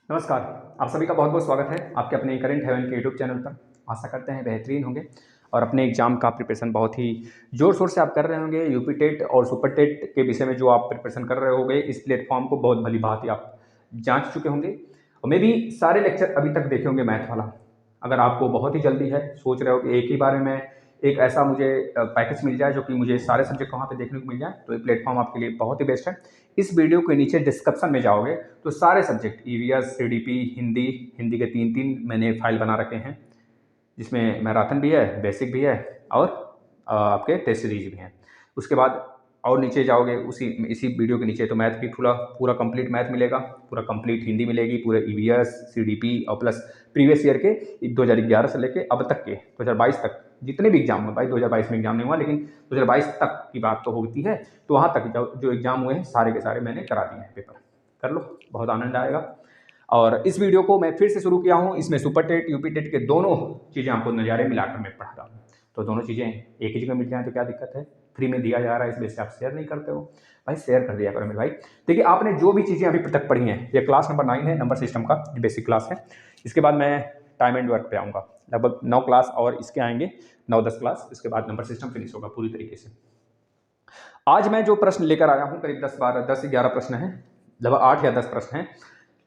नमस्कार। आप सभी का बहुत बहुत स्वागत है आपके अपने करंट हेवन के यूट्यूब चैनल पर। आशा करते हैं बेहतरीन होंगे और अपने एग्जाम का प्रिपरेशन बहुत ही ज़ोर शोर से आप कर रहे होंगे। यूपी टेट और सुपर टेट के विषय में जो आप प्रिपरेशन कर रहे होंगे, इस प्लेटफॉर्म को बहुत भली भांति आप जांच चुके होंगे और मे भी सारे लेक्चर अभी तक देखे होंगे मैथ वाला। अगर आपको बहुत ही जल्दी है, सोच रहे हो कि एक ही बारे में एक ऐसा मुझे पैकेज मिल जाए जो कि मुझे सारे सब्जेक्ट वहाँ पे देखने को मिल जाए, तो ये प्लेटफॉर्म आपके लिए बहुत ही बेस्ट है। इस वीडियो के नीचे डिस्क्रिप्शन में जाओगे तो सारे सब्जेक्ट ईवीएस, सीडीपी, हिंदी के 3-3 मैंने फाइल बना रखे हैं, जिसमें मैराथन भी है, बेसिक भी है और आपके टेस्ट सीरीज भी हैं। उसके बाद और नीचे जाओगे इसी वीडियो के नीचे तो मैथ भी पूरा कंप्लीट मैथ मिलेगा, पूरा कंप्लीट हिंदी मिलेगी, पूरे ईवीएस, सीडीपी और प्लस प्रीवियस ईयर के 2011 से लेके अब तक के 2022 तक जितने भी एग्जाम हुए। भाई 2022 में एग्जाम नहीं हुआ, लेकिन 2022 तक की बात तो होती है, तो वहाँ तक जो एग्जाम हुए हैं सारे के सारे मैंने करा दिए हैं। पेपर कर लो, बहुत आनंद आएगा। और इस वीडियो को मैं फिर से शुरू किया हूँ, इसमें सुपर टेट यूपी टेट के दोनों चीज़ें आपको नज़ारे मिलाकर मैं पढ़ा रहा हूँ, तो दोनों चीज़ें एक ही जगह मिल जाए तो क्या दिक्कत है। फ्री में दिया जा रहा है, इस वजह से आप शेयर नहीं करते हो। भाई शेयर कर दिया करो मेरे भाई। देखिए, आपने जो भी चीज़ें अभी तक पढ़ी हैं, ये क्लास नंबर 9 है, नंबर सिस्टम का जो बेसिक क्लास है। इसके बाद मैं टाइम एंड वर्क पे आऊँगा, लगभग 9 क्लास और इसके आएंगे 9-10 क्लास। इसके बाद नंबर सिस्टम फिनिश होगा पूरी तरीके से। आज मैं जो प्रश्न लेकर आया हूँ करीब 10-11 प्रश्न हैं, लगभग 8 या 10 प्रश्न हैं,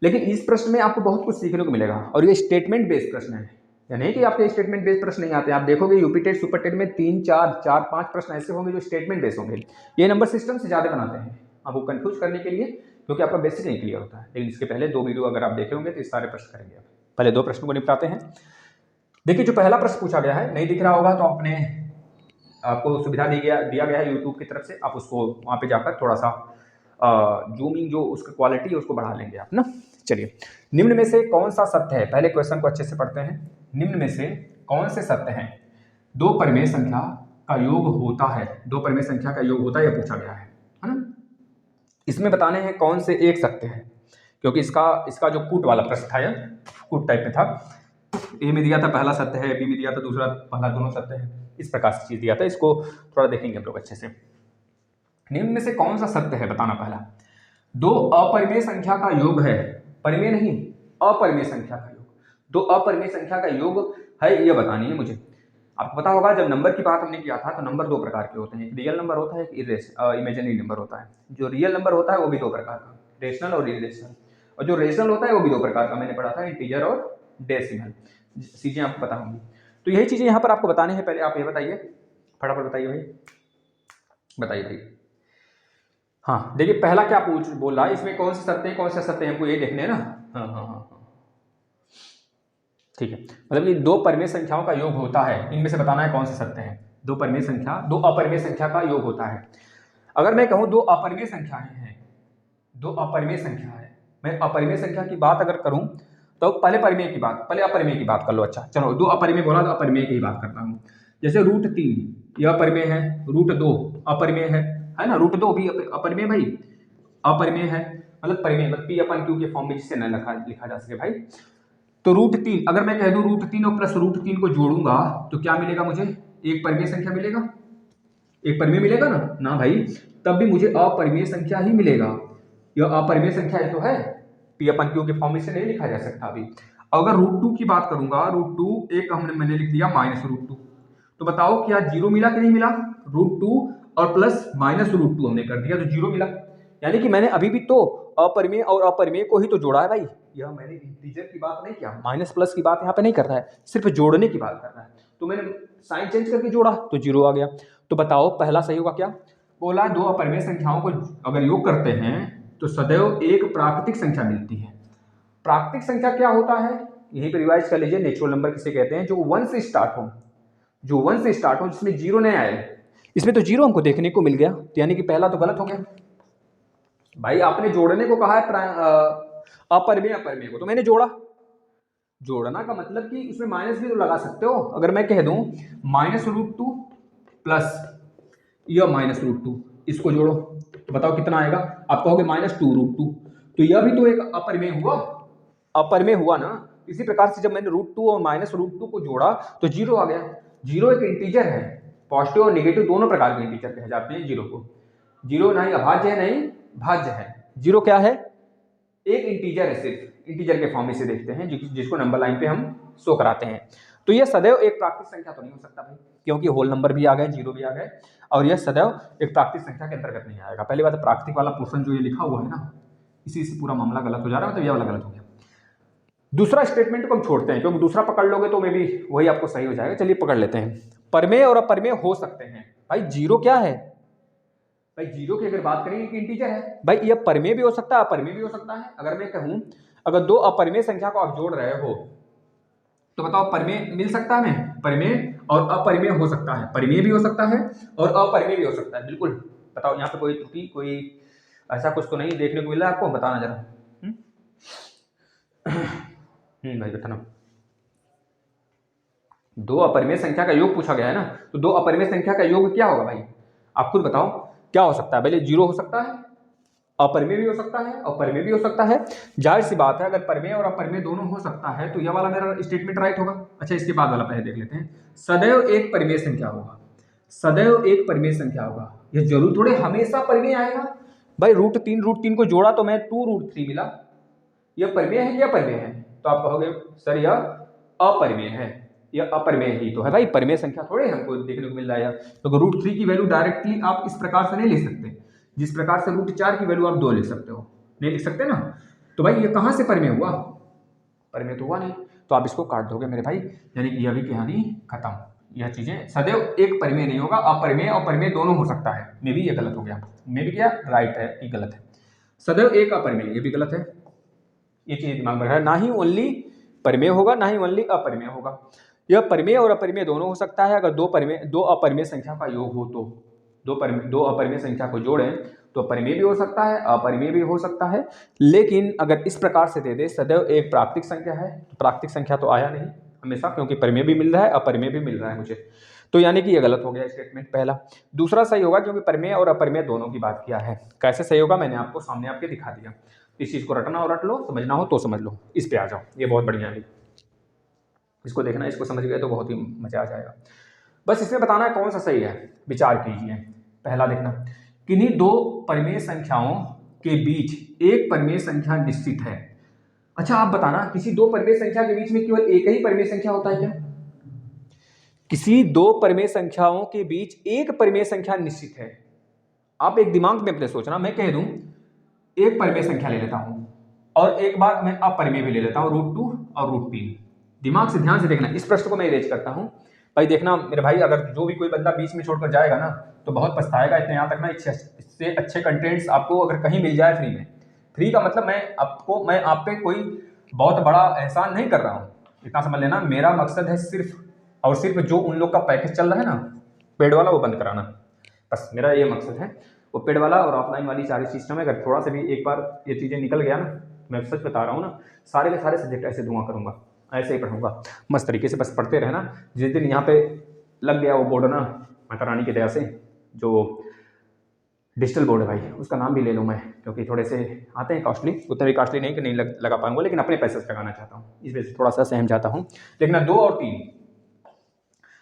लेकिन इस प्रश्न में आपको बहुत कुछ सीखने को मिलेगा और ये स्टेटमेंट बेस्ड प्रश्न है। या नहीं कि आपके स्टेटमेंट बेस्ड प्रश्न नहीं आते। आप देखोगे यूपी टेट सुपर टेट में 3-4-5 प्रश्न ऐसे होंगे जो स्टेटमेंट बेस्ड होंगे। ये नंबर सिस्टम से ज़्यादा बनाते हैं आपको कंफ्यूज करने के लिए, क्योंकि आपका बेसिक नहीं क्लियर होता है। लेकिन इसके पहले 2 वीडियो अगर आप देखे होंगे तो इस सारे प्रश्न करेंगे। आप पहले 2 प्रश्नों को निपटाते हैं। देखिए, जो पहला प्रश्न पूछा गया है, नहीं दिख रहा होगा तो अपने आपको सुविधा दिया गया है यूट्यूब की तरफ से, आप उसको वहाँ पे जाकर थोड़ा सा जूमिंग जो उसकी क्वालिटी है उसको बढ़ा लेंगे आप ना। चलिए, निम्न में से कौन सा सत्य है, पहले क्वेश्चन को अच्छे से पढ़ते हैं। निम्न में से कौन से सत्य हैं दो परिमेय संख्या का योग होता है, दो परिमेय संख्या का योग होता है, यह पूछा गया है ना। इसमें बताने हैं कौन से एक सत्य है, क्योंकि इसका जो कूट वाला प्रश्न था, कूट टाइप में था। ए में दिया था पहला सत्य है, बी में दिया था दूसरा, पहला दोनों सत्य है, इस प्रकार से चीज दिया था। इसको थोड़ा देखेंगे हम लोग अच्छे से। निम्न में से कौन सा सत्य है बताना। पहला, दो अपरिमेय संख्या का योग है, परिमेय नहीं, अपरिमेय संख्या का योग, दो अपरिमेय संख्या का योग है, यह बतानी है मुझे। आपको पता होगा जब नंबर की बात हमने किया था तो नंबर 2 प्रकार के होते हैं, एक रियल नंबर होता है, एक इमेजिनरी नंबर होता है। जो रियल नंबर होता है वो भी 2 प्रकार का, रेशनल और इरेशनल, और जो रेशनल होता है वो भी 2 प्रकार का, मैंने पढ़ा था, इंटीजर और डेसिमल। चीजें आपको पता होंगी, तो यही चीजें यहाँ पर आपको बतानी है। पहले आप ये बताइए, फटाफट बताइए भाई, बताइए भाई। हाँ देखिए, पहला क्या बोल रहा है, इसमें कौन से सत्य हैं, कौन से सत्य हैं, हमको ये देखने हैं ना। हाँ हाँ हाँ हाँ, ठीक है। मतलब कि दो परिमेय संख्याओं का योग होता है, इनमें से बताना है कौन से सत्य हैं। दो अपरिमेय संख्या का योग होता है। अगर मैं कहूं दो अपरिमेय संख्याएं हैं, दो अपरिमेय संख्या है, मैं अपरिमेय संख्या की बात अगर करूं तो पहले अपरिमेय की बात कर लो। अच्छा चलो, दो अपरिमेय बोला तो अपरिमेय की ही बात करता हूं। जैसे √3 यह अपरिमेय है, √2 अपरिमेय है ना, √2 भी अपरिमेय भाई, अपरिमेय है। मतलब परिमेय मतलब P/Q के फॉर्म में, जिससे न लिखा जा सके भाई। तो √3 अगर मैं कह दूं √3 और प्लस √3 को जोड़ूंगा तो क्या मिलेगा मुझे, एक परिमेय संख्या मिलेगा, एक परिमेय मिलेगा ना भाई, तब भी मुझे अपरिमेय संख्या ही मिलेगा। यह अपरिमेय संख्या है तो है, P/Q के फॉर्म में से नहीं लिखा जा सकता अभी। अगर √2 की बात करूंगा, √2 एक मैंने लिख दिया -√2, तो बताओ क्या जीरो मिला कि नहीं मिला। √2 और प्लस -√2 हमने कर दिया तो जीरो मिला, यानी कि मैंने अभी भी तो अपरिमेय और अपरिमेय को ही तो जोड़ा है भाई। यह मैंने इंटीजर की बात नहीं किया, माइनस प्लस की बात यहाँ पे नहीं कर रहा है, सिर्फ जोड़ने की बात कर रहा है। तो मैंने साइन चेंज करके जोड़ा तो जीरो आ गया। तो बताओ पहला सही होगा क्या। बोला दो अपरिमेय संख्याओं को अगर योग करते हैं तो सदैव एक प्राकृतिक संख्या मिलती है। प्राकृतिक संख्या क्या होता है, यहीं पर रिवाइज कर लीजिए। नेचुरल नंबर किसे कहते हैं, जो 1 से स्टार्ट हो, जो 1 से स्टार्ट हो, जिसमें जीरो नहीं आए। इसमें तो जीरो हमको देखने को मिल गया, तो यानी कि पहला तो गलत हो गया भाई। आपने जोड़ने को कहा है अपरिमेय अपरिमेय को, तो मैंने जोड़ा। जोड़ना का मतलब कि उसमें माइनस भी तो लगा सकते हो। अगर मैं कह दूं -√2 प्लस यह -√2, इसको जोड़ो तो बताओ कितना आएगा। आप कहोगे -2√2, तो यह भी तो एक अपरिमेय हुआ, अपरिमेय हुआ ना। इसी प्रकार से जब मैंने √2 और -√2 को जोड़ा तो जीरो आ गया। जीरो एक इंटीजर है, पॉजिटिव और नेगेटिव दोनों प्रकार के इंटीजर कहे जाते हैं जीरो को। जीरो ना ही अभाज्य है नहीं भाज्य है, जीरो क्या है, एक इंटीजर है, सिर्फ इंटीजर के फॉर्म में इसे देखते हैं, जिसको नंबर लाइन पे हम शो कराते हैं। तो यह सदैव एक प्राकृतिक संख्या तो नहीं हो सकता भाई, क्योंकि होल नंबर भी आ गए, जीरो भी आ गए, और यह सदैव एक प्राकृतिक संख्या के अंतर्गत नहीं आएगा। पहली बात, प्राकृतिक वाला पोर्शन जो ये लिखा हुआ है ना, इसी से पूरा मामला गलत हो जा रहा है, मतलब यह वाला गलत हो गया। दूसरा स्टेटमेंट को हम छोड़ते हैं, क्योंकि दूसरा पकड़ लोगे तो मे भी वही आपको सही हो जाएगा। चलिए पकड़ लेते हैं। परमेय और अपरमेय हो सकते हैं। भाई जीरो क्या है भाई, जीरो की अगर बात करें कि इंटीजर है भाई, ये परमेय भी हो सकता है, अपरमेय भी हो सकता है। अगर मैं कहूं, अगर दो अपरमेय संख्या को आप जोड़ रहे हो तो बताओ परमेय मिल सकता है हमें? परमेय और अपरमेय हो सकता है, परमेय भी हो सकता है और अपरमेय भी हो सकता है। बिल्कुल बताओ, यहाँ पे कोई त्रुटि, कोई ऐसा कुछ तो नहीं देखने को मिल रहा है आपको? बताना जरा। भाई बताना। दो अपरिमेय संख्या का योग पूछा गया है ना, तो दो अपरिमेय संख्या का योग क्या होगा भाई? आप खुद बताओ क्या हो सकता है? पहले जीरो हो सकता है, अपरिमेय भी हो सकता है और परिमेय भी हो सकता है। जाहिर सी बात है, अगर परिमेय और अपरिमेय दोनों हो सकता है तो यह वाला मेरा स्टेटमेंट राइट होगा। अच्छा, इसके बाद वाला पहले देख लेते हैं। सदैव एक परिमेय संख्या होगा, सदैव एक परिमेय संख्या होगा। यह जरूर थोड़े हमेशा परिमेय आएगा भाई। √3 को जोड़ा तो मैं 2√3 मिला, यह परिमेय है या अपरिमेय है? तो आप कहोगे सर यह अपरिमेय है, यह अपरिमेय ही तो है भाई, परिमेय संख्या थोड़े हमको देखने को मिल रहा है। तो √3 की वैल्यू डायरेक्टली आप इस प्रकार से नहीं लिख सकते, जिस प्रकार से √4 की वैल्यू आप 2 लिख सकते हो, नहीं लिख सकते ना। तो भाई ये कहां से परिमेय हुआ? परिमेय तो हुआ नहीं, तो आप इसको काट दोगे मेरे भाई, यानी कि यह भी कहानी खत्म। यह चीजें सदैव एक परिमेय नहीं होगा, अपरिमेय और परिमेय दोनों हो सकता है। मे भी ये गलत हो गया, मे भी क्या राइट है कि गलत है? सदैव एक अपरिमेय, ये भी गलत है। ये चीज दिमाग में रखना, ना ही ओनली परिमेय होगा ना ही ओनली अपरिमेय होगा। यह परिमेय और अपरिमेय दोनों हो सकता है। अगर दो अपरिमेय संख्या का योग हो तो दो अपरिमेय संख्या को जोड़ें तो परिमेय भी हो सकता है, अपरिमेय भी हो सकता है। लेकिन अगर इस प्रकार से दे दे सदैव एक प्राकृतिक संख्या है, तो प्राकृतिक संख्या तो आया नहीं हमेशा, क्योंकि परिमेय भी मिल रहा है अपरिमेय भी मिल रहा है मुझे, तो यानी कि यह गलत हो गया स्टेटमेंट पहला। दूसरा सही होगा, क्योंकि परिमेय और अपरिमेय दोनों की बात किया है। कैसे सही होगा मैंने आपको सामने आपके दिखा दिया। इस चीज को रटना और रट लो, समझना हो तो समझ लो। इस पे आ जाओ, ये बहुत बढ़िया है, इसको देखना, इसको समझ गए तो बहुत ही मजा आ जाएगा। बस इसमें बताना है कौन सा सही है, विचार कीजिए। पहला देखना, किन्हीं दो परिमेय संख्याओं के बीच एक परिमेय संख्या निश्चित है। अच्छा आप बताना, किसी दो परिमेय संख्या के बीच में केवल एक ही परिमेय संख्या होता है क्या? किसी दो परिमेय संख्याओं के बीच एक परिमेय संख्या निश्चित है। आप एक दिमाग में अपने सोचना, मैं कह दूं एक परिमेय संख्या ले लेता हूं और एक बार मैं अपरिमेय भी ले लेता हूं, √2 और √3। दिमाग से ध्यान से देखना, इस प्रश्न को मैं इरेज करता हूं भाई। देखना मेरे भाई, अगर जो भी कोई बंदा बीच में छोड़कर जाएगा ना तो बहुत पछताएगा। इतने यहाँ तक ना, इससे अच्छे कंटेंट्स आपको अगर कहीं मिल जाए फ्री में, फ्री का मतलब मैं आप पे कोई बहुत बड़ा एहसान नहीं कर रहा हूँ, इतना समझ लेना। मेरा मकसद है सिर्फ और सिर्फ जो उन लोग का पैकेज चल रहा है ना पेड वाला, वो बंद कराना, बस मेरा ये मकसद है। वो पेड वाला और ऑफलाइन वाली सारी सिस्टम है, अगर थोड़ा सा भी एक बार ये चीज़ें निकल गया ना, मैं सच बता रहा हूँ ना, सारे के सारे सब्जेक्ट ऐसे दूंगा करूँगा, ऐसे ही पढ़ूंगा मस्त तरीके से, बस पढ़ते रहना। जिस दिन यहाँ पे लग गया वो बोर्ड ना, माता रानी की दया से, जो डिजिटल बोर्ड है भाई, उसका नाम भी ले लूँ मैं, क्योंकि थोड़े से आते हैं कॉस्टली, उतने भी कॉस्टली नहीं कि नहीं लगा पाऊंगा, लेकिन अपने पैसे से लगाना चाहता हूँ, इस वजह से थोड़ा सा सहम जाता हूँ। लेकिन 2 और 3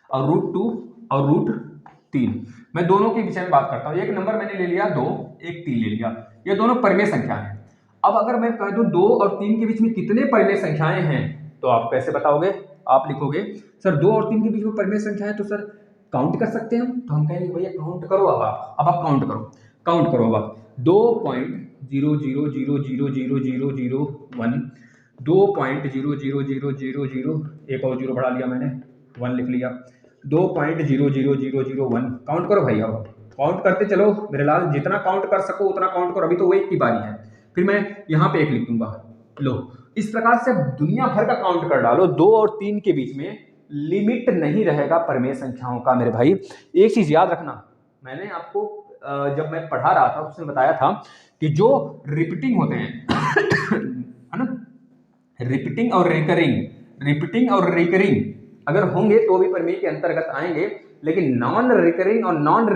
और √2 और √3, मैं दोनों के विषय में बात करता हूँ। एक नंबर मैंने ले लिया 2, एक 3 ले लिया, ये दोनों परिमेय संख्या है। अब अगर मैं कह दूं 2 और 3 के बीच में कितने परिमेय संख्याएं हैं, तो आप कैसे बताओगे? आप लिखोगे सर 2 और 3 के बीच में परिमेय संख्या है, तो सर काउंट कर सकते हैं हम। तो हम कहेंगे भैया काउंट करो, अब आप काउंट करो अब आप 2.00000001, 2.000000, एक और जीरो बढ़ा लिया मैंने, 1 लिख लिया, 2.00001। काउंट करो भाई, अब काउंट करते चलो मेरे लाल, जितना काउंट कर सको उतना काउंट करो। अभी तो वो एक की बारी है, फिर मैं यहाँ पे 1 लिख दूंगा। लो, इस प्रकार से दुनिया भर का काउंट कर डालो। 2 और 3 के बीच में लिमिट नहीं रहेगा परिमेय संख्याओं का मेरे भाई। एक चीज याद रखना, मैंने आपको जब मैं पढ़ा रहा था उसमें बताया था कि जो रिपीटिंग होते हैं है ना, रिपीटिंग और रिकरिंग अगर होंगे तो भी परिमेय के अंतर्गत आएंगे, लेकिन नॉन रिकरिंग और नॉन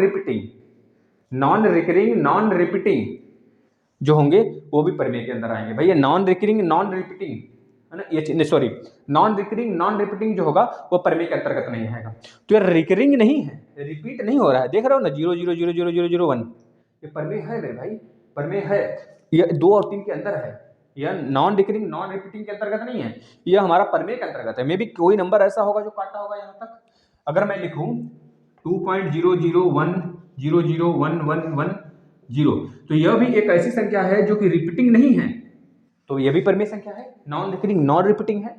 रिपीटिंग जो होंगे वो भी परिमेय के अंदर आएंगे। भैया नॉन रिकरिंग नॉन रिपीटिंग है ना, ये sorry, non recurring non repeating जो होगा वो परिमेय के अंतर्गत नहीं आएगा। तो ये रिकरिंग नहीं है, रिपीट नहीं हो रहा है, देख रहे हो ना 0.0000001, ये परिमेय है मेरे भाई, परिमेय है, ये 2 और 3 के अंदर है। यह नॉन डिक्रीजिंग नॉन रिपीटिंग के अंतर्गत नहीं है, यह हमारा परमेय के अंतर्गत है। मे भी कोई नंबर ऐसा होगा जो काटा होगा यहाँ तक। अगर मैं लिखूं 2.001001110, तो यह भी एक ऐसी संख्या है जो कि रिपीटिंग नहीं है, तो यह भी परमेय संख्या है, नॉन रिपीटिंग नॉन रिपीटिंग है,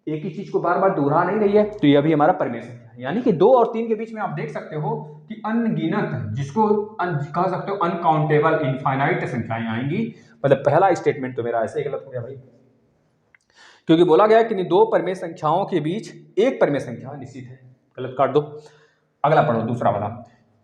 एक ही चीज को बार बार दोहरा नहीं रही है, तो यह भी हमारा परमेय संख्या है। यानी कि 2 और 3 के बीच में आप देख सकते हो कि अनगिनत, जिसको कह सकते हो अनकाउंटेबल इनफाइनाइट संख्याएं आएंगी। मतलब पहला स्टेटमेंट तो मेरा ऐसे ही गलत हो गया भाई, क्योंकि बोला गया कि 2 परमेय संख्याओं के बीच एक परमेय संख्या निश्चित है। गलत काट दो। अगला पढ़ो दूसरा वाला,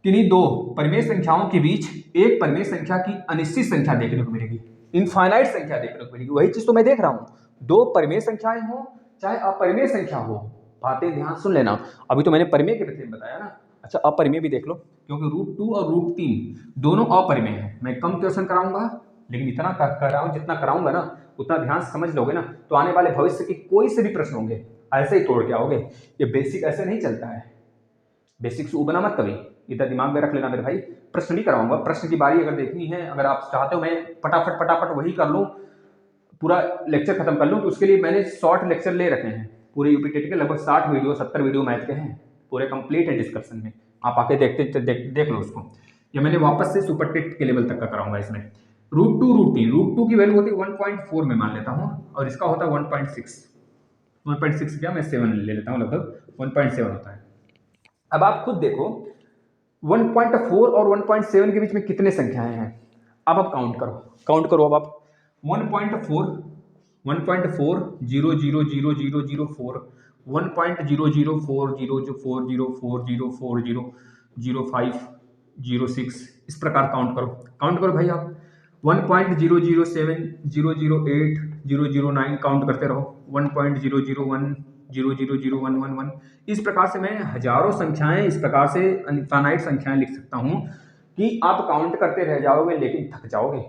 किन्हीं 2 परमेय संख्याओं के बीच एक परमेय संख्या की अनिश्चित संख्या देखने को मिलेगी, इनफाइनाइट संख्या देखने को मिलेगी। वही चीज तो मैं देख रहा हूं, 2 परमेय संख्याएं हो चाहे अपरिमेय संख्या हो। बातें ध्यान सुन लेना, अभी तो मैंने परिमेय के विषय में बताया ना। अच्छा, अपरिमेय भी देख लो, क्योंकि √2 और √3 दोनों अपरिमेय हैं। मैं कम क्वेश्चन कराऊंगा, लेकिन इतना कर रहा हूं जितना कराऊंगा ना उतना ध्यान से समझ लोगे ना, तो आने वाले भविष्य के कोई से भी प्रश्न होंगे ऐसे ही तोड़ के आओगे। ये बेसिक ऐसे नहीं चलता है, बेसिक से उबना मत कभी, इधर दिमाग में रख लेना मेरे भाई। प्रश्न नहीं कराऊंगा, प्रश्न की बारी अगर देखनी है, अगर आप चाहते हो मैं फटाफट वही कर लूँ, पूरा लेक्चर खत्म कर लूँ, तो उसके लिए मैंने शॉर्ट लेक्चर ले रखे हैं। पूरे यूपी टेट के लगभग 60 वीडियो 70 वीडियो मैथ के हैं, पूरे कंप्लीट है डिस्कशन में। आप आके देख लो उसको। या मैंने वापस से सुपर टेट के लेवल तक का कराऊंगा इसमें। √2 की वैल्यू होती है 1.4 में मान लेता हूँ, और इसका होता है 1.6 क्या मैं 7 ले लेता हूँ, लगभग 1.7 होता है। अब आप खुद देखो 1.4 और 1.7 के बीच में कितने संख्याएं हैं। अब आप काउंट करो अब आप 1.4 1.4 0 0 0 0 0 4 1.004040404 05 06 इस प्रकार काउंट करो भाई आप। 1.007 008 009 काउंट करते रहो, 1.001 0001111। इस प्रकार से मैं हजारों संख्याएं इस प्रकार से इनफाइनाइट संख्याएं लिख सकता हूं कि आप काउंट करते रह जाओगे लेकिन थक जाओगे।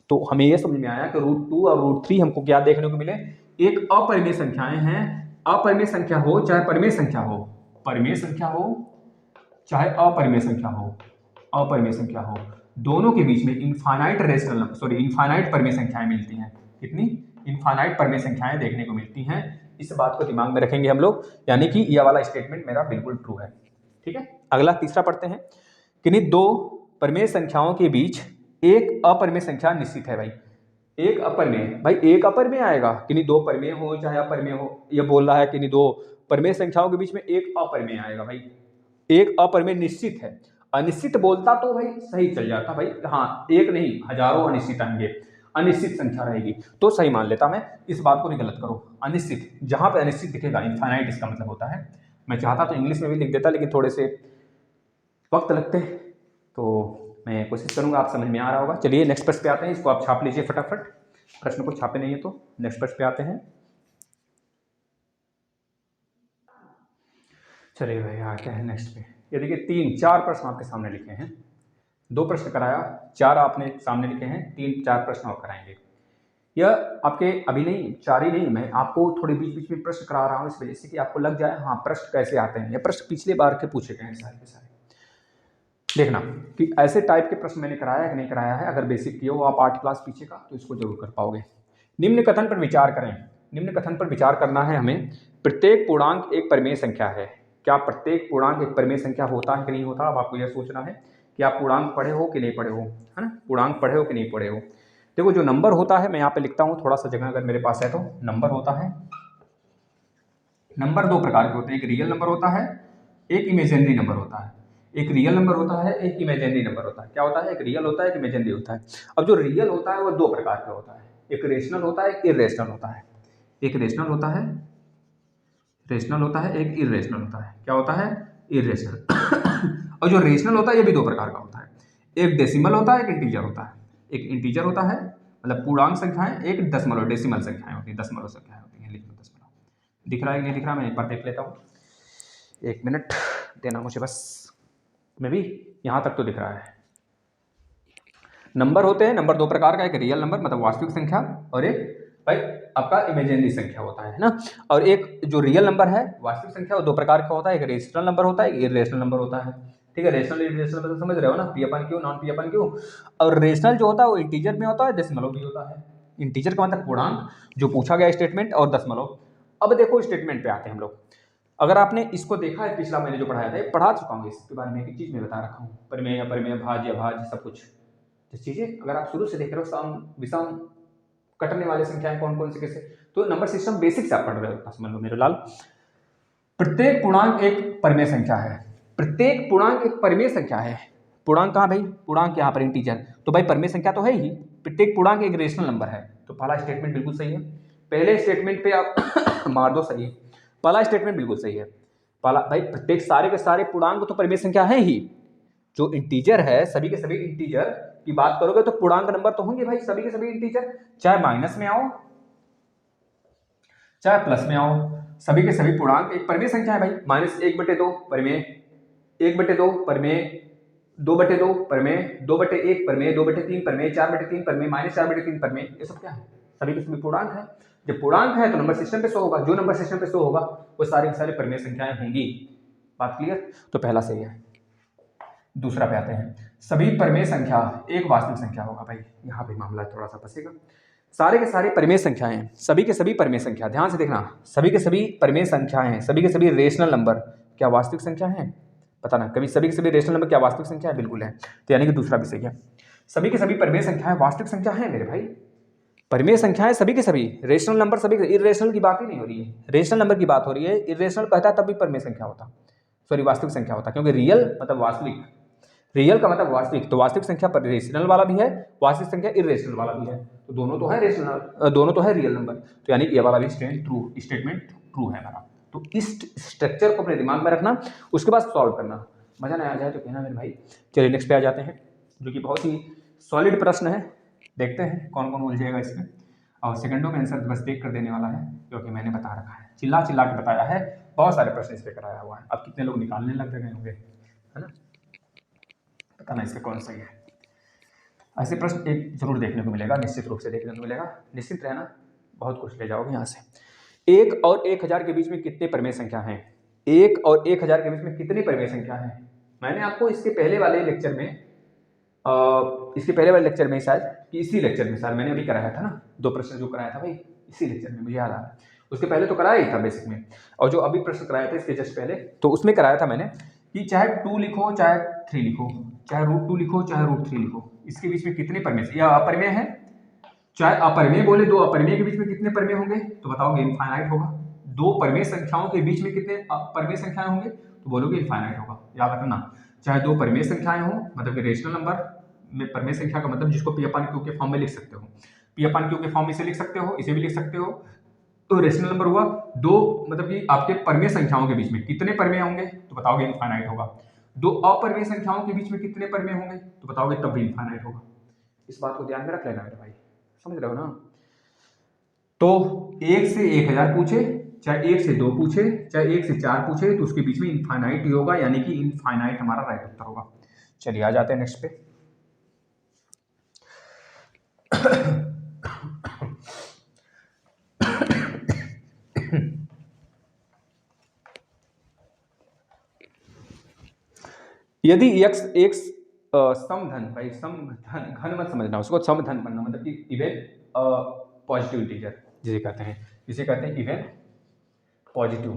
तो हमें यह समझ में आया कि √2 और √3 हमको क्या देखने को मिले, एक अपरिमेय संख्याएं हैं। अपरिमेय संख्या हो चाहे परिमेय संख्या हो, परिमेय संख्या हो चाहे अपरिमेय संख्या हो, दोनों के बीच में इनफाइनाइट इनफाइनाइट परिमेय संख्याएं मिलती हैं। कितनी इनफाइनाइट परिमेय संख्याएं देखने को मिलती हैं। इस बात को दिमाग में रखेंगे हम लोग, यानी कि यह वाला स्टेटमेंट मेरा बिल्कुल ट्रू है। ठीक है, अगला तीसरा पढ़ते हैं। किन्हीं 2 परिमेय संख्याओं के बीच एक अपरिमेय संख्या निश्चित है भाई। एक अपरिमेय आएगा, किन्हीं 2 परिमेय हो चाहे अपरिमेय हो। यह बोल रहा है किन्हीं 2 परिमेय संख्याओं के बीच में एक अपरिमेय आएगा भाई। एक अपरिमेय निश्चित है, अनिश्चित बोलता तो भाई सही चल जाता भाई, हाँ एक नहीं हजारों अनिश्चित आएंगे, अनिश्चित संख्या रहेगी तो सही मान लेता मैं। इस बात को नहीं गलत करो, अनिश्चित जहां पे अनिश्चित दिखेगा इनफाइनाइट इसका मतलब होता है। मैं चाहता तो इंग्लिश में भी लिख देता, लेकिन थोड़े से वक्त लगते, तो मैं कोशिश करूंगा आप समझ में आ रहा होगा। चलिए नेक्स्ट प्रश्न पे आते हैं, इसको आप छाप लीजिए फटाफट, प्रश्न को छापे नहीं है तो नेक्स्ट प्रश्न पे आते हैं। चलिए भाई आते हैं नेक्स्ट पे। ये देखिए 3-4 प्रश्न आपके सामने लिखे हैं, 2 प्रश्न कराया, 4 आपने सामने लिखे हैं, 3-4 प्रश्न आप कराएंगे। यह आपके अभी नहीं 4 ही नहीं, मैं आपको थोड़े बीच बीच में प्रश्न करा रहा हूँ इस वजह से कि आपको लग जाए हाँ प्रश्न कैसे आते हैं। ये प्रश्न पिछले बार के पूछे गए हैं सारे के सारे। देखना कि ऐसे टाइप के प्रश्न मैंने कराया कि नहीं कराया है। अगर बेसिक किए हो आप 8 क्लास पीछे का तो इसको जरूर कर पाओगे। निम्न कथन पर विचार करें। निम्न कथन पर विचार करना है हमें, प्रत्येक पूर्णांक एक परिमेय संख्या है। क्या प्रत्येक पूर्णांक एक परिमेय संख्या होता है कि नहीं होता? अब आपको यह सोचना है कि आप पूर्णांक पढ़े हो कि नहीं पढ़े हो, है ना, पूर्णांक पढ़े हो कि नहीं पढ़े हो। देखो जो नंबर होता है, मैं यहाँ पे लिखता हूँ थोड़ा सा जगह अगर मेरे पास है तो। नंबर होता है, नंबर 2 प्रकार के होते हैं, एक रियल नंबर होता है, एक इमेजिनरी नंबर होता है। एक रियल नंबर होता है, एक इमेजिनरी नंबर होता है। क्या होता है? एक रियल होता है, एक इमेजिनरी होता है। अब जो रियल होता है वो 2 प्रकार का होता है, एक रेशनल होता है, एक इरेशनल होता है। एक रेशनल होता है, एक इरेशनल होता है। क्या होता है? इरेशनल। और जो रेशनल होता है ये भी 2 प्रकार का होता है, एक डेसिमल होता है, एक इंटीजर होता है। एक इंटीजर होता है मतलब पूर्णांक संख्याएं, एक दशमलव डेसिमल संख्याएं होती है, दशमलव संख्याएं होती हैं। लिख लो दशमलव। दिख रहा है कि नहीं दिख रहा? मैं एक बार देख लेता हूँ, 1 मिनट देना मुझे बस। मैं भी यहाँ तक तो दिख रहा है। नंबर होते हैं, नंबर 2 प्रकार का, एक रियल नंबर मतलब वास्तविक संख्या, और एक भाई आपका इमेजिनरी संख्या होता है ना। और एक जो रियल नंबर है वास्तविक संख्या, वो 2 प्रकार का होता है, एक रेशनल नंबर होता है, एक इरेशनल नंबर होता है। ठीक है, रेशनल इरेशनल मतलब समझ रहे हो ना, P/Q नॉन P/Q। और रेशनल जो होता है वो इंटीजर में होता है, डेसिमल भी होता है। इंटीजर का मतलब पूर्णांक, जो पूछा गया स्टेटमेंट, और दशमलव। अब देखो स्टेटमेंट पे आते हैं हम लोग। अगर आपने इसको देखा है, पिछला मैंने जो पढ़ाया था, ये पढ़ा चुका हूँ, इसके बारे में एक चीज़ मैं बता रखा हूँ, परिमेय, अपरिमेय, भाज्य, अभाज्य, सब कुछ चीज़ें अगर आप शुरू से देख रहे हो, सम विषम कटने वाले संख्याएं कौन कौन से कैसे, तो नंबर सिस्टम बेसिक से आप पढ़ रहे हो, समझ लो मेरे लाल। प्रत्येक पूर्णांक एक परिमेय संख्या है, प्रत्येक पूर्णांक एक परिमेय संख्या है। पूर्णांक कहाँ भाई, पूर्णांक यहाँ पर इंटीजर, तो भाई परिमेय संख्या तो है ही। प्रत्येक पूर्णांक एक रेशनल नंबर है, तो पहला स्टेटमेंट बिल्कुल सही है। पहले स्टेटमेंट पे आप मार दो सही है, पहला स्टेटमेंट बिल्कुल सही है। पहला भाई, प्रत्येक सारे के सारे पूर्णांक तो परिमेय संख्या है ही। जो इंटीजर है, सभी के सभी इंटीजर की बात करोगे तो पूर्णांक नंबर तो होंगे भाई, सभी के सभी इंटीजर, चाहे माइनस में आओ चाहे प्लस में आओ, सभी के सभी पूर्णांक एक परिमेय संख्या है भाई। माइनस 1/2 परिमेय, 1/2 परिमेय, 2/2 परिमेय, 2/1 परिमेय, 2/3 परिमेय, 4/3 परिमेय, -4/3 परिमेय, ये सब क्या है, सभी के सभी पूर्णांक है। जब पूर्णांक है तो नंबर सिस्टम पे शो होगा, जो नंबर सिस्टम पे शो होगा वो सारे के सारे परिमेय संख्याएं होंगी। बात क्लियर, तो पहला सही है। दूसरा पे आते हैं, सभी परिमेय संख्या एक वास्तविक संख्या होगा भाई, यहाँ पे मामला थोड़ा सा फंसेगा। सारे के सारे परिमेय संख्याएं, सभी के सभी परिमेय संख्या, ध्यान से देखना, सभी के सभी परिमेय संख्याएं, सभी के सभी रेशनल नंबर क्या वास्तविक संख्या है, पता ना, कभी सभी के सभी रेशनल नंबर क्या वास्तविक संख्या है, बिल्कुल है, तो यानी कि दूसरा भी सही है। सभी के सभी परिमेय संख्याएं वास्तविक संख्या है मेरे भाई, परिमेय संख्याएं सभी के सभी, रेशनल नंबर सभी, इरेशनल की बात ही नहीं हो रही है, रेशनल नंबर की बात हो रही है। इरेशनल कहता तब भी परिमेय संख्या होता, सॉरी वास्तविक संख्या होता, क्योंकि रियल मतलब वास्तविक, रियल का मतलब वास्तविक, तो वास्तविक संख्या पर रेशनल वाला भी है, वास्तविक संख्या इरेशनल वाला भी है, तो दोनों तो है रेशनल, दोनों तो है रियल नंबर, तो यानी ये वाला भी स्टेटमेंट ट्रू है हमारा। तो इस स्ट्रक्चर को अपने दिमाग में रखना, उसके बाद सॉल्व करना, मजा ना आ जाए तो कहना मेरे भाई। चलिए नेक्स्ट पे आ जाते हैं, जो कि बहुत ही सॉलिड प्रश्न है, देखते हैं कौन कौन उलझेगा इसमें, और सेकंडों में आंसर बस देख कर देने वाला है, क्योंकि मैंने बता रखा है, चिल्ला चिल्ला के बताया है, बहुत सारे प्रश्न इस पर कराया हुआ है। अब कितने लोग निकालने लग गए होंगे, है ना, पता ना इसका कौन सही है। ऐसे प्रश्न एक जरूर देखने को मिलेगा, निश्चित रूप से देखने को मिलेगा, निश्चित रहना, बहुत कुछ ले जाओगे यहाँ से। 1 और 1000 के बीच में कितने परिमेय संख्या हैं, 1 और 1000 के बीच में कितनी परिमेय संख्या है। मैंने आपको इसके पहले वाले लेक्चर में शायद कि इसी लेक्चर में शायद मैंने अभी कराया था ना, 2 प्रश्न जो कराया था भाई, इसी लेक्चर में मुझे याद आ रहा है, उसके पहले तो कराया ही था बेसिक में, और जो अभी प्रश्न कराया था इसके जस्ट पहले, तो उसमें कराया था मैंने कि चाहे 2 लिखो चाहे 3 लिखो, चाहे √2 लिखो चाहे √3 लिखो, इसके बीच में कितने परिमेय या अपरिमेय है, चाहे अपरिमेय बोले, 2 अपरिमेय के बीच में कितने परिमेय होंगे, तो बताओगे इनफाइनाइट होगा। 2 परिमेय संख्याओं के बीच में कितने परिमेय संख्याएं होंगे, तो बोलोगे इनफाइनाइट होगा। याद रखना, चाहे 2 परिमेय संख्याएं हो, मतलब कि रेशनल नंबर में परिमेय संख्या का मतलब जिसको P/Q के फॉर्म में लिख सकते हो, P/Q के फॉर्म में इसे लिख सकते हो, इसे भी लिख सकते हो, तो रेशनल नंबर हुआ। 2 मतलब कि आपके परिमेय संख्याओं के बीच में कितने परिमेय होंगे, तो बताओगे इनफाइनाइट होगा। 2 अपरिमेय संख्याओं के बीच में कितने परिमेय होंगे, तो बताओगे तब भी इनफाइनाइट होगा। इस बात को ध्यान में रख लेना मेरे भाई, समझ रहे हो ना। तो 1 से 1000 पूछे, चाहे 1 से 2 पूछे, चाहे 1 से 4 पूछे, तो उसके बीच में इनफाइनाइट ही होगा, यानी कि इनफाइनाइट हमारा राइट उत्तर होगा। चलिए आ जाते हैं नेक्स्ट पे। यदि x एक समधन, भाई समधन, घन मत समझना उसको, समधन बनना मतलब कि इवन पॉजिटिव इंटीजर जिसे कहते हैं इवन पॉजिटिव,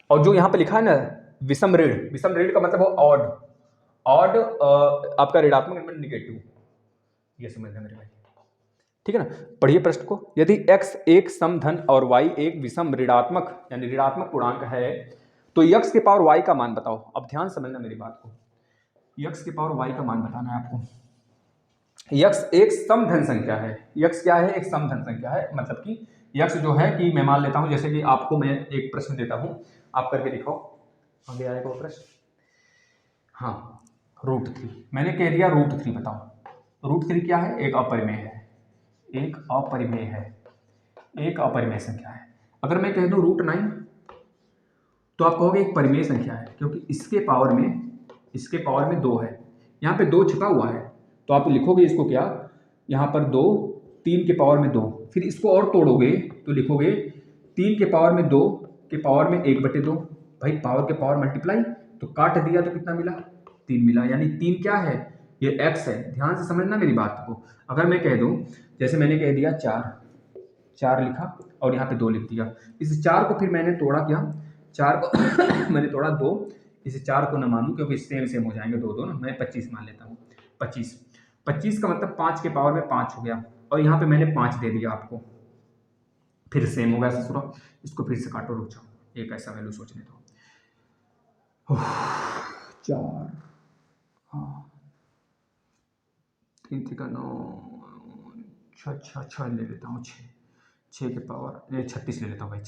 और जो यहाँ पे लिखा है ना विषम ऋण का मतलब वो ऑड आपका ऋणात्मक नंबर निगेटिव, ये समझना मेरे भाई, ठीक है ना। पढ़िए प्रश्न को, यदि x एक समधन और y एक विषम ऋणात्मक यानी ऋणात्मक पूर्णांक है, तो x के पावर y का मान बताओ। अब ध्यान समझना मेरी बात को, x के पावर y का मान बताना है आपको। x एक समधन संख्या है, x क्या है, एक समधन संख्या है, मतलब कि x जो है कि मैं मान लेता हूं, जैसे कि आपको मैं एक प्रश्न देता हूं, आप करके दिखाओ, आगे आएगा वो प्रश्न, हाँ √3 मैंने कह दिया, √3 बताओ। √3 क्या है, एक अपरिमेय है, एक अपरिमेय संख्या है। अगर मैं कह दूं √9 तो आप कहोगे एक परिमेय संख्या है, क्योंकि इसके पावर में 2 है, यहाँ पे 2 छिपा हुआ है, तो आप लिखोगे इसको क्या, यहाँ पर 2, 3 के पावर में 2, फिर इसको और तोड़ोगे तो लिखोगे 3 के पावर में 2 के पावर में 1/2, भाई पावर के पावर मल्टीप्लाई, तो काट दिया तो कितना मिला, 3 मिला, यानी 3 क्या है, ये x है, ध्यान से समझना मेरी बात को। अगर मैं कह दूं, जैसे मैंने कह दिया 4 लिखा और यहाँ पे 2 लिख दिया, इस 4 को फिर मैंने तोड़ा क्या, 4 को मैंने तोड़ा 2, इस 4 को न मानूं क्योंकि सेम हो जाएंगे 2 ना, मैं 25 मान लेता हूँ। 25 का मतलब 5 के पावर में 5 हो गया, और यहाँ पे मैंने 5 दे दिया आपको, फिर सेम हो गया ससुरा। इसको फिर से काटो, रुक जाओ, एक ऐसा वैल्यू सोचने दो। 4, हाँ, 3 3 का 9, 6 ले लेता हूँ, 6 के पावर 36 ले लेता हूँ भाई,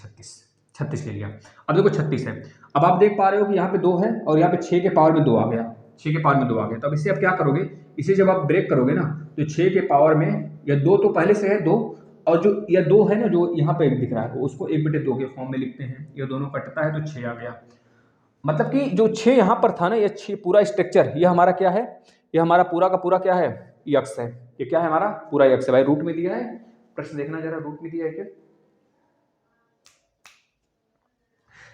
36 ले लिया। अब देखो 36 है, अब आप देख पा रहे हो कि यहाँ पे 2 है और यहाँ पे 6 के पावर में 2 आ गया, 6 के पावर में 2 आ गया। तो अब इसे आप क्या करोगे, इसे जब आप ब्रेक करोगे ना, तो 6 के पावर में या 2 तो पहले से है 2, और जो या 2 है ना, जो यहाँ पे दिख रहा है, उसको 1/2 के फॉर्म में लिखते हैं, ये दोनों कटता है तो 6 आ गया। मतलब कि जो 6 यहाँ पर था ना, ये 6 पूरा स्ट्रक्चर, ये हमारा क्या है, ये हमारा पूरा का पूरा क्या है, यक्स है। ये क्या है, हमारा पूरा यक्स है भाई। रूट में दिया है, प्रश्न देखना जरा, रूट में दिया है क्या,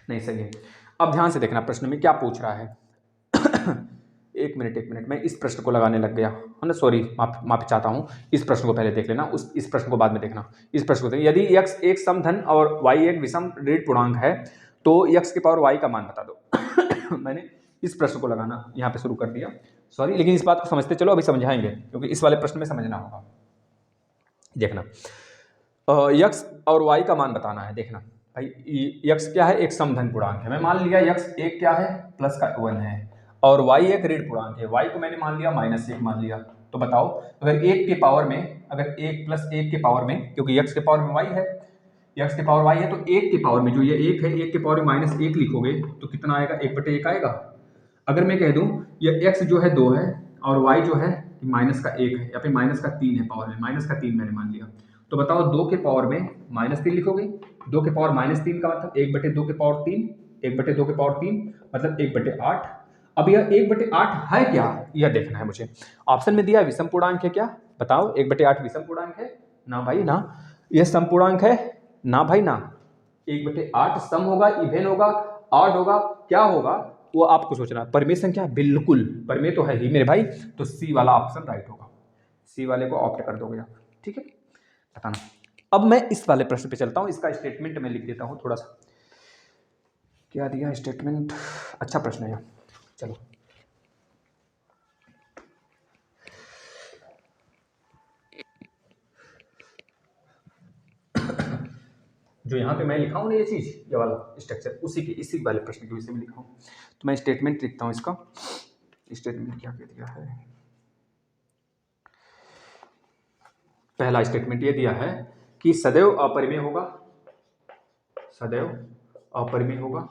नहीं, सही है। अब ध्यान से देखना प्रश्न में क्या पूछ रहा है। एक मिनट, मैं इस प्रश्न को लगाने लग गया है ना, सॉरी, माफी चाहता हूँ। इस प्रश्न को पहले देख लेना, इस प्रश्न को बाद में देखना। इस प्रश्न को देख, यदि x एक समधन और y एक विषम ऋण पूर्णांक है तो x की पावर y का मान बता दो। मैंने इस प्रश्न को लगाना यहाँ पे शुरू कर दिया, सॉरी, लेकिन इस बात को समझते चलो, अभी समझाएंगे क्योंकि इस वाले प्रश्न में समझना होगा। देखना, x और y का मान बताना है। देखना भाई, x क्या है, एक समधन पूर्णांक है, मैं मान लिया x एक क्या है, प्लस का 1 है, और y एक ऋण पूर्णांक है, y को मैंने मान लिया -1 मान लिया। तो बताओ, अगर 1 के पावर में, अगर 1 + 1 के पावर में, क्योंकि x के पावर में y है, x के पावर y है, तो 1 के पावर में जो ये 1 है, 1 के पावर में -1 लिखोगे तो कितना आएगा, 1/1 आएगा। अगर मैं कह दूं ये x जो है 2 है और y जो है -1 है, या फिर -3 है पावर में, -3 मैंने मान लिया, तो बताओ 2 के पावर में -3 लिखोगे, 2 के पावर -3 का मतलब 1/2 के पावर 3, 1/2 के पावर 3 मतलब 1/8। अब यह 1/8 है क्या, यह देखना है मुझे। ऑप्शन में दिया विषम पूर्णांक है क्या, बताओ 1/8 विषम पूर्णांक है, ना भाई ना। यह सम पूर्णांक है, ना भाई ना। 1/8 सम होगा, इवेन होगा, ऑड होगा, क्या होगा वो आपको सोचना। परिमेय संख्या, बिल्कुल परिमेय तो है ही मेरे भाई, तो सी वाला ऑप्शन राइट होगा, सी वाले को ऑप्ट कर दोगे आप, ठीक है, बताना। अब मैं इस वाले प्रश्न पे चलता हूं, इसका स्टेटमेंट मैं लिख देता हूं थोड़ा सा, क्या दिया स्टेटमेंट, अच्छा प्रश्न है, चलो। जो यहाँ पे मैं लिखा हूँ ना ये चीज, ये वाला स्ट्रक्चर, इसी वाले प्रश्न के विषय में लिखा हूँ, तो मैं स्टेटमेंट लिखता हूँ इसका। स्टेटमेंट क्या कह दिया है, पहला स्टेटमेंट ये दिया है कि सदैव अपरिमेय होगा, सदैव अपरिमेय होगा,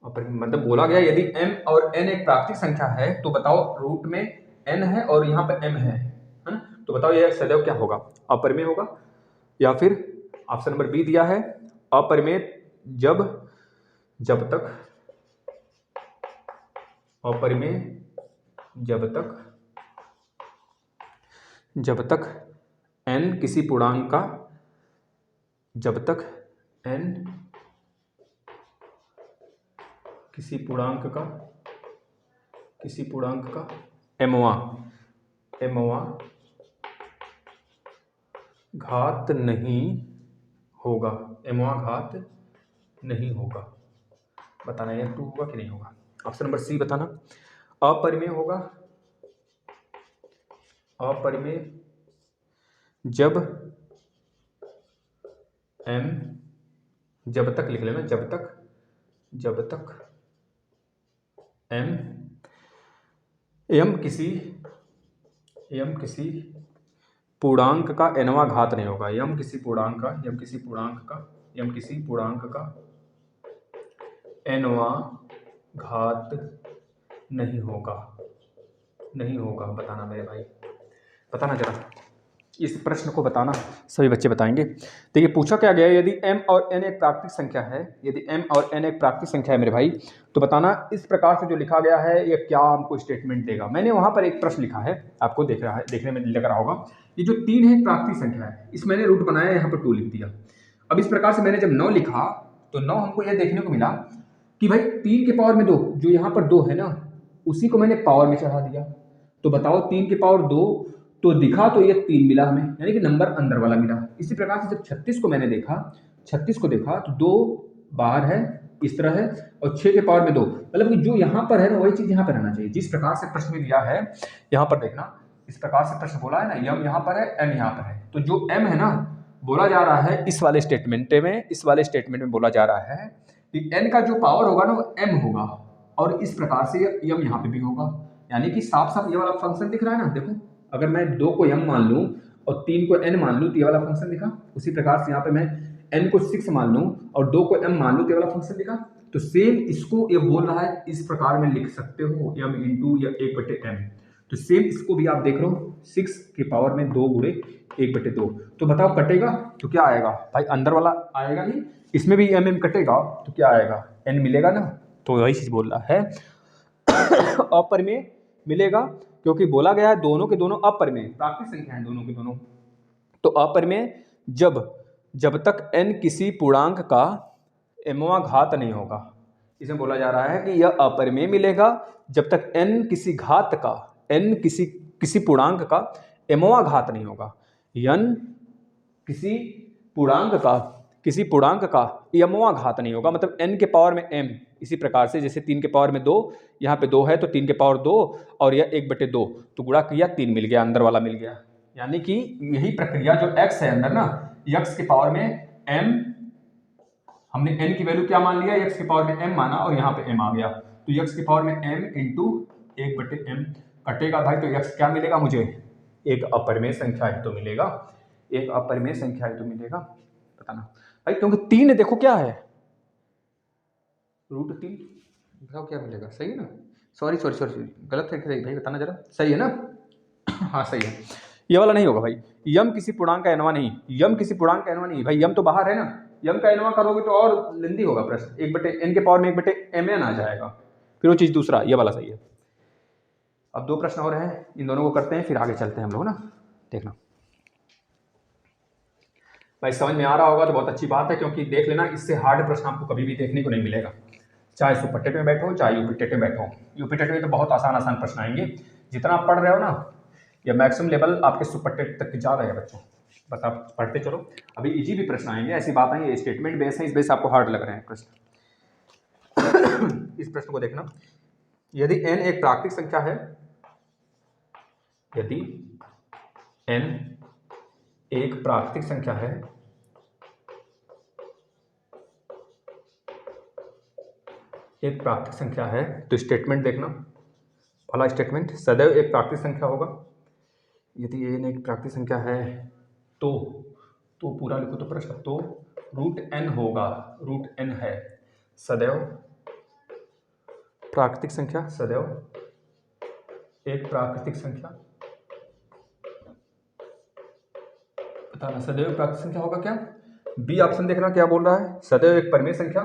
मतलब बोला गया यदि m और n एक प्राकृतिक संख्या है तो बताओ रूट में n है और यहाँ पे m है ना, तो बताओ यह सदैव क्या होगा, अपरिमेय होगा। या फिर ऑप्शन नंबर बी दिया है अपरिमेय जब तक, अपरिमेय जब तक n किसी पूर्णांक का, जब तक n किसी पूर्णांक का mवां घात नहीं होगा, mवां घात नहीं होगा, बताना यह ट्रू होगा कि नहीं होगा। ऑप्शन नंबर सी बताना, अपरिमेय होगा, अपरिमेय जब m, जब तक लिख लेना, जब तक m किसी पूर्णांक का nवां घात नहीं होगा, m किसी पूर्णांक का nवां घात नहीं होगा, बताना मेरे भाई, बताना जरा, इस प्रश्न को बताना, सभी बच्चे बताएंगे। देखिए पूछा क्या गया, यदि m और n एक प्राकृतिक संख्या है, यदि m और n एक प्राकृतिक संख्या है मेरे भाई, तो बताना इस प्रकार से जो लिखा गया है ये क्या हमको स्टेटमेंट देगा। मैंने वहां पर एक प्रश्न लिखा है, आपको देखने में लग रहा होगा, ये जो 3 है प्राकृतिक संख्या है, इस मैंने रूट बनाया, यहाँ पर 2 लिख दिया। अब इस प्रकार से मैंने जब 9 लिखा तो 9 हमको यह देखने को मिला कि भाई 3 के पावर में 2, जो यहाँ पर 2 है ना, उसी को मैंने पावर में चढ़ा दिया। तो बताओ 3 की पावर 2, तो दिखा तो ये 3 मिला हमें, यानी कि नंबर अंदर वाला मिला। इसी प्रकार से जब 36 को मैंने देखा, 36 को देखा तो 2 बाहर है, इस तरह है, और 6 के पावर में 2, मतलब कि जो यहाँ पर है ना वही चीज यहाँ पर रहना चाहिए। जिस प्रकार से प्रश्न में दिया है यहाँ पर देखना, इस प्रकार से प्रश्न बोला है ना, यम यहाँ पर है, एन यहाँ पर है, तो जो एम है ना बोला जा रहा है इस वाले स्टेटमेंट में बोला जा रहा है कि एन का जो पावर होगा ना वो एम होगा, और इस प्रकार से यम यहाँ पे भी होगा। यानी कि साफ साफ ये वाला फंक्शन दिख रहा है ना, देखो अगर मैं 2 को यम मान लूं और 3 को एन मान लूं तो ये वाला फंक्शन दिखा। उसी प्रकार से यहाँ पे मैं एन को 6 मान लूं और 2 को एम मान लूं तो ये वाला फंक्शन दिखा। तो सेम इसको ये बोल रहा है, इस प्रकार में लिख सकते हो यम इंटू या 1/m। तो सेम इसको भी आप देख लो, 6 के पावर में 2 गुणे 1/2। तो बताओ कटेगा तो क्या आएगा भाई, अंदर वाला आएगा ही, इसमें भी एम कटेगा तो क्या आएगा, एन मिलेगा ना। तो वही चीज बोल रहा है अपरिमेय मिलेगा, क्योंकि बोला गया है दोनों के दोनों अपरिमेय प्राकृतिक संख्या है दोनों के दोनों। तो अपरिमेय जब तक n किसी पूर्णांक का mवां घात नहीं होगा, इसमें बोला जा रहा है कि यह अपरिमेय मिलेगा जब तक n किसी घात का, n किसी पूर्णांक का mवां घात नहीं होगा। n किसी पूर्णांक का mवां घात नहीं होगा, मतलब n के पावर में m। इसी प्रकार से जैसे 3 के पावर में 2, यहाँ पे 2 है तो 3 के पावर 2 और यह 1/2, तो गुणा किया 3 मिल गया, अंदर वाला मिल गया। यानी कि यही प्रक्रिया जो x है अंदर ना, x के पावर में m, हमने n की वैल्यू क्या मान लिया, x के पावर में m माना और यहाँ पे m आ गया, तो x के पावर में m इंटू 1/m कटेगा भाई। तो x क्या मिलेगा मुझे, एक अपरिमेय संख्या ही तो मिलेगा, एक अपरिमेय संख्या ही तो मिलेगा। बताना भाई, क्योंकि 3 देखो क्या है, √3, बताओ क्या मिलेगा, सही है ना। सॉरी गलत है भाई, बताना जरा, सही है ना हाँ सही है, ये वाला नहीं होगा भाई। यम किसी पूर्णांक का एनवा नहीं, यम किसी पूर्णांक का एनवा नहीं भाई, यम तो बाहर है ना, यम का एनवा करोगे तो और लेंदी होगा प्रश्न, 1/n के पावर में 1/mn आ जाएगा, फिर वो चीज दूसरा, ये वाला सही है। अब 2 प्रश्न और हैं, इन दोनों को करते हैं फिर आगे चलते हैं हम लोग ना। देखना भाई, समझ में आ रहा होगा तो बहुत अच्छी बात है, क्योंकि देख लेना इससे हार्ड प्रश्न आपको कभी भी देखने को नहीं मिलेगा, चाहे सुपर टेट में बैठो चाहे यूपी टेट में बैठो। यूपी टेट में तो बहुत आसान प्रश्न आएंगे, जितना आप पढ़ रहे हो ना, या मैक्सिमम लेवल आपके सुपर टेट तक जा रहे हैं बच्चों, बस आप पढ़ते चलो। अभी इजी भी प्रश्न आएंगे, ऐसी बात नहीं है, स्टेटमेंट बेस है, इस बेस आपको हार्ड लग रहे हैं प्रश्न इस प्रश्न को देखना, यदि n एक प्राकृतिक संख्या है, यदि n एक प्राकृतिक संख्या है, एक प्राकृतिक संख्या है, तो स्टेटमेंट देखना, पहला स्टेटमेंट सदैव एक प्राकृतिक संख्या होगा। यदि n एक प्राकृतिक संख्या है तो पूरा लिखो तो प्रश्न, तो √n होगा, √n है, सदैव प्राकृतिक संख्या, सदैव एक प्राकृतिक संख्या। बताना सदैव प्राकृतिक संख्या होगा क्या। बी ऑप्शन देखना क्या बोल रहा है, सदैव एक परिमेय संख्या,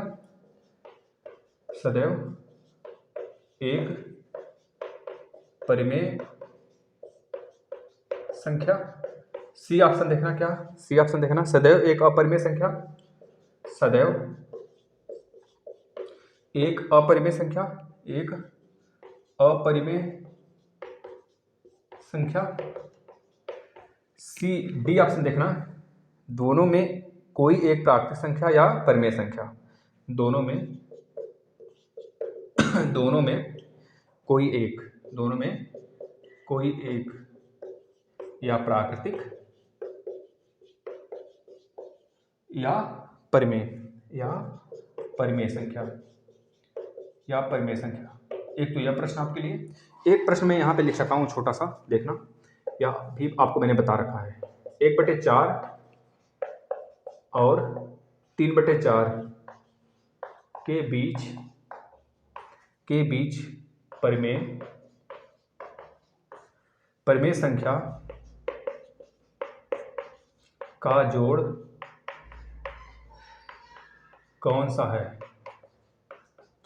सदैव एक परिमेय संख्या। सी ऑप्शन देखना क्या, सी ऑप्शन देखना सदैव एक अपरिमेय संख्या, सदैव एक अपरिमेय संख्या, एक अपरिमेय संख्या। सी डी ऑप्शन देखना, दोनों में कोई एक प्राकृतिक संख्या या परिमेय संख्या, दोनों में कोई एक, दोनों में कोई एक या प्राकृतिक या परिमेय संख्या, या परिमेय संख्या। एक तो यह प्रश्न आपके लिए, एक प्रश्न में यहाँ पे लिख सकता हूँ छोटा सा, देखना, या भी आपको मैंने बता रखा है, 1/4 और 3/4 के बीच परिमेय संख्या का जोड़ कौन सा है।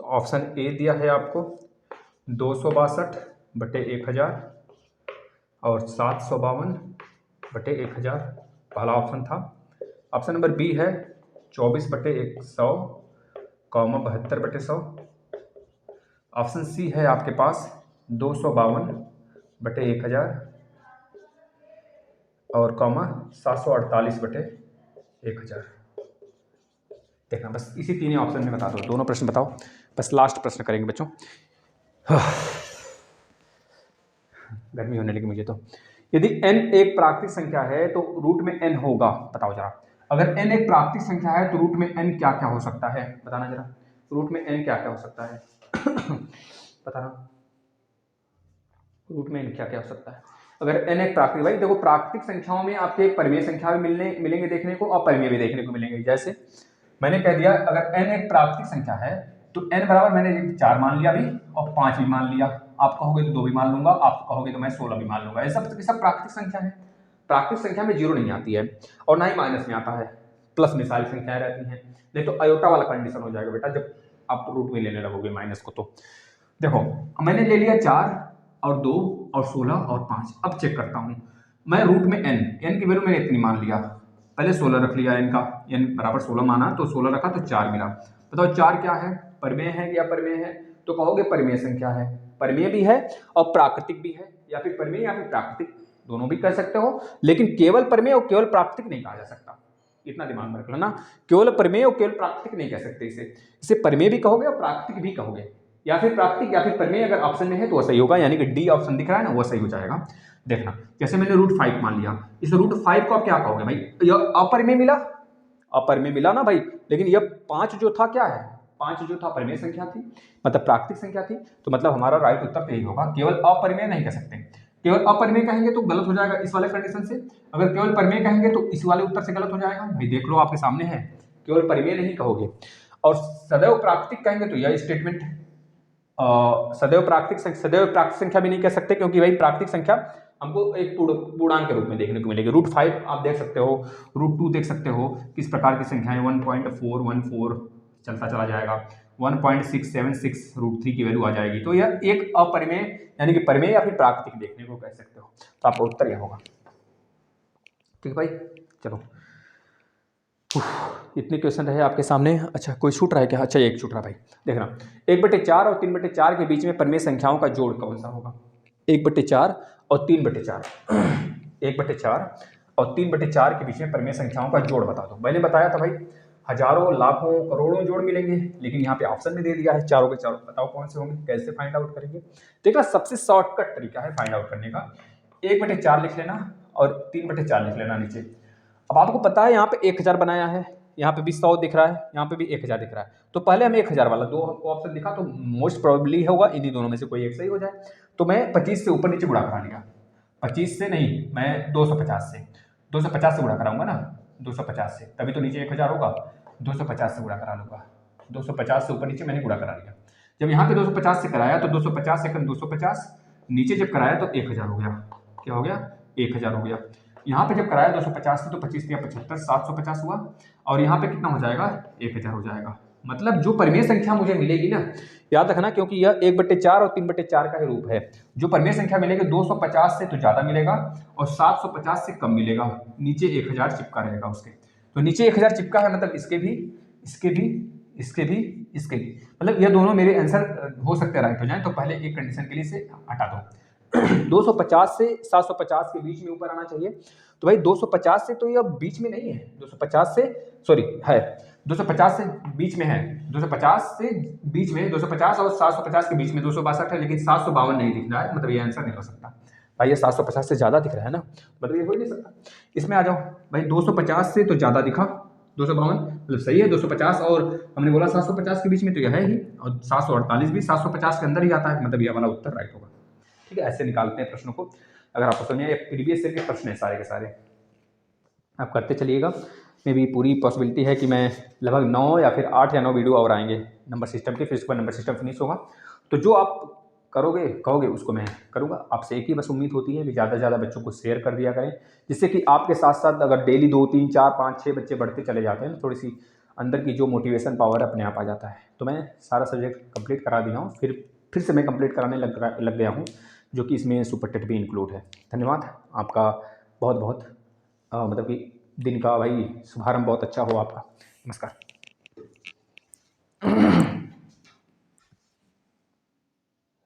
तो ऑप्शन ए दिया है आपको 262/1000 और 752/1000, पहला ऑप्शन था। ऑप्शन नंबर बी है 24/100, 72/100। ऑप्शन सी है आपके पास 252/1000 और कॉमा 748/1000। देखना बस इसी तीन ऑप्शन में बता दो, दोनों प्रश्न बताओ, बस लास्ट प्रश्न करेंगे बच्चों। गर्मी होने लगी मुझे तो। यदि n एक प्राकृतिक संख्या है तो रूट में n होगा, बताओ जरा। अगर n एक प्राकृतिक संख्या है तो रूट में n क्या क्या हो सकता है, बताना जरा। रूट में n क्या क्या हो सकता है बताना, रूट में n क्या क्या हो सकता है। अगर n एक प्राकृतिक, भाई देखो प्राकृतिक संख्याओं में आपके परिमेय संख्या भी मिलेंगे देखने को, और परिमेय भी देखने को मिलेंगे। जैसे मैंने कह दिया अगर n एक प्राकृतिक संख्या है तो n बराबर मैंने 4 मान लिया अभी और 5 भी मान लिया। आप कहोगे तो 2 भी मान लूंगा, आप कहोगे तो मैं 16 भी मान लूंगा। ये सब प्राकृतिक संख्या है। प्राकृतिक संख्या में जीरो नहीं आती है और ना ही माइनस में आता है, प्लस में सारी संख्याएं रहती हैं। नहीं तो अयोटा वाला कंडीशन हो जाएगा बेटा जब आप रूट में लेने लगोगे माइनस को। तो देखो मैंने ले लिया 4 और 2 और 16 और 5। अब चेक करता हूं मैं रूट में n की वैल्यू मैंने इतनी मान लिया, पहले 16 रख लिया, n का n बराबर 16 माना तो 16 रखा तो 4 मिला। बताओ 4 क्या है, परिमेय है या अपरिमेय है? तो कहोगे परिमेय संख्या है। परिमेय भी है और प्राकृतिक भी है, या फिर परिमेय या फिर प्राकृतिक दोनों भी कर सकते हो, लेकिन केवल परिमेय और केवल प्राकृतिक नहीं कहा जा सकता, इतना दिमाग में रख लेना। केवल परिमेय और केवल प्राकृतिक नहीं कह सकते इसे परिमेय भी कहोगे और प्राकृतिक भी कहोगे, या फिर प्राकृतिक या फिर परिमेय अगर ऑप्शन में है तो वह सही होगा, यानी कि डी ऑप्शन दिख रहा है ना, वह सही हो जाएगा। देखना जैसे मैंने रूट 5 मान लिया, इस रूट 5 को आप क्या कहोगे भाई, यह अपरिमेय मिला, अपरिमेय मिला ना भाई। लेकिन यह 5 जो था क्या है, 5 जो था परिमेय संख्या थी, मतलब प्राकृतिक संख्या थी। तो मतलब हमारा राइट उत्तर यही होगा, केवल अपरिमेय नहीं कह सकते। केवल अपरिमेय कहेंगे तो गलत हो जाएगा इस वाले कंडीशन से, अगर केवल परिमेय कहेंगे तो इस वाले उत्तर से गलत हो जाएगा। भाई देख लो आपके सामने है, केवल परिमेय नहीं कहोगे। और सदैव प्राकृतिक कहेंगे तो यह स्टेटमेंट, सदैव प्राकृतिक संख्या भी नहीं कह सकते, क्योंकि भाई प्राकृतिक संख्या हमको एक पूर्णांक के रूप में देखने को मिलेगी। रूट 5 आप देख सकते हो, रूट 2 देख सकते हो, किस प्रकार की संख्या है, 1.414 चलता चला जाएगा, 1.676 रूट 3 की वैल्यू आ जाएगी। तो यह एक अपरिमेय यानी कि परिमेय या फिर प्राकृतिक देखने को कह सकते हो। तो आपका उत्तर यह होगा। ठीक है भाई, चलो इतने क्वेश्चन रहे आपके सामने। अच्छा कोई छूट रहा है क्या? अच्छा एक छूट रहा भाई, देखना 1/4 और 3/4 के बीच में परिमेय संख्याओं का जोड़ कौन सा होगा? 1/4 और 3/4 1/4 और 3/4 के बीच में परिमेय संख्याओं का जोड़ बता दो। मैंने बताया था भाई हजारों लाखों करोड़ों जोड़ मिलेंगे, लेकिन यहाँ पे ऑप्शन में दे दिया है चारों के चारों। बताओ कौन से होंगे, कैसे फाइंड आउट करेंगे? देखना सबसे शॉर्टकट तरीका है फाइंड आउट करने का, 1/4 लिख लेना और 3/4 लिख लेना नीचे। अब आपको पता है यहाँ पे 1000 बनाया है, यहाँ पे भी 100 दिख रहा है, यहाँ पे भी 1000 दिख रहा है। तो पहले हमें 1000 वाला दो ऑप्शन दिखा, तो मोस्ट प्रोबेबली होगा इन्हीं दोनों में से कोई एक सही हो जाए। तो मैं 25 से ऊपर नीचे गुणा करा लिया, 25 से नहीं, मैं 250 से 250 से गुणा कराऊंगा ना, 250 से, तभी तो नीचे 1000 होगा। 250 से गुणा करा लूंगा, 250 से ऊपर नीचे मैंने गुणा करा लिया। जब यहाँ पे 250 से कराया तो 250 सेकंड 250, नीचे जब कराया तो 1000 हो गया। क्या हो गया? 1000 हो गया। यहाँ पे जब कराया 250 से तो 25 या 75, 750 हुआ, और यहाँ पे कितना हो जाएगा? 1000 हो जाएगा। मतलब जो परिमेय संख्या मुझे मिलेगी ना, याद रखना, क्योंकि यह 1/4 और 3/4 का ही रूप है। जो परिमेय संख्या मिलेगी 250 से तो ज्यादा मिलेगा और 750 से कम मिलेगा, नीचे 1000 चिपका रहेगा उसके। तो नीचे 1000 चिपका है, मतलब इसके भी, इसके भी, इसके भी, इसके भी, मतलब ये दोनों मेरे आंसर हो सकते हैं राइट हो जाए। तो पहले एक कंडीशन के लिए से हटा दो 250 से 750 के बीच में ऊपर आना चाहिए। तो भाई 250 से तो ये बीच में नहीं है, 250 से सॉरी है, 250 से बीच में है, 250 से बीच में, 250 और 750 के बीच में 262 है, लेकिन 752 नहीं दिख रहा है, मतलब ये आंसर नहीं हो सकता। भाई ये 750 से ज़्यादा दिख रहा है ना, मतलब ये हो ही नहीं सकता। इसमें आ जाओ भाई, 250 से तो ज़्यादा दिखा, 252 मतलब सही है। 250 और हमने बोला 750 के बीच में, तो यह है ही, और 748 भी 750 के अंदर ही आता है, मतलब ये वाला उत्तर राइट होगा। ठीक है, ऐसे निकालते हैं प्रश्नों को। अगर आपको समझ आए, प्रीवियस ईयर के प्रश्न है सारे के सारे, आप करते चलिएगा। मे भी पूरी पॉसिबिलिटी है कि मैं लगभग 9 या फिर 8 या 9 वीडियो और आएंगे नंबर सिस्टम के, फिर इसके बाद नंबर सिस्टम फिनिश होगा। तो जो आप करोगे कहोगे उसको मैं करूँगा। आपसे एक ही बस उम्मीद होती है कि ज़्यादा से ज़्यादा बच्चों को शेयर कर दिया करें, जिससे कि आपके साथ साथ अगर डेली 2, 3, 4, 5, 6 बच्चे बढ़ते चले जाते हैं, थोड़ी सी अंदर की जो मोटिवेशन पावर अपने आप आ जाता है। तो मैं सारा सब्जेक्ट कंप्लीट करा दिया हूँ, फिर से मैं कंप्लीट कराने लग गया हूँ, जो कि इसमें सुपर टेट भी इंक्लूड है। धन्यवाद आपका बहुत बहुत, मतलब कि दिन का भाई शुभारंभ बहुत अच्छा हो आपका। नमस्कार।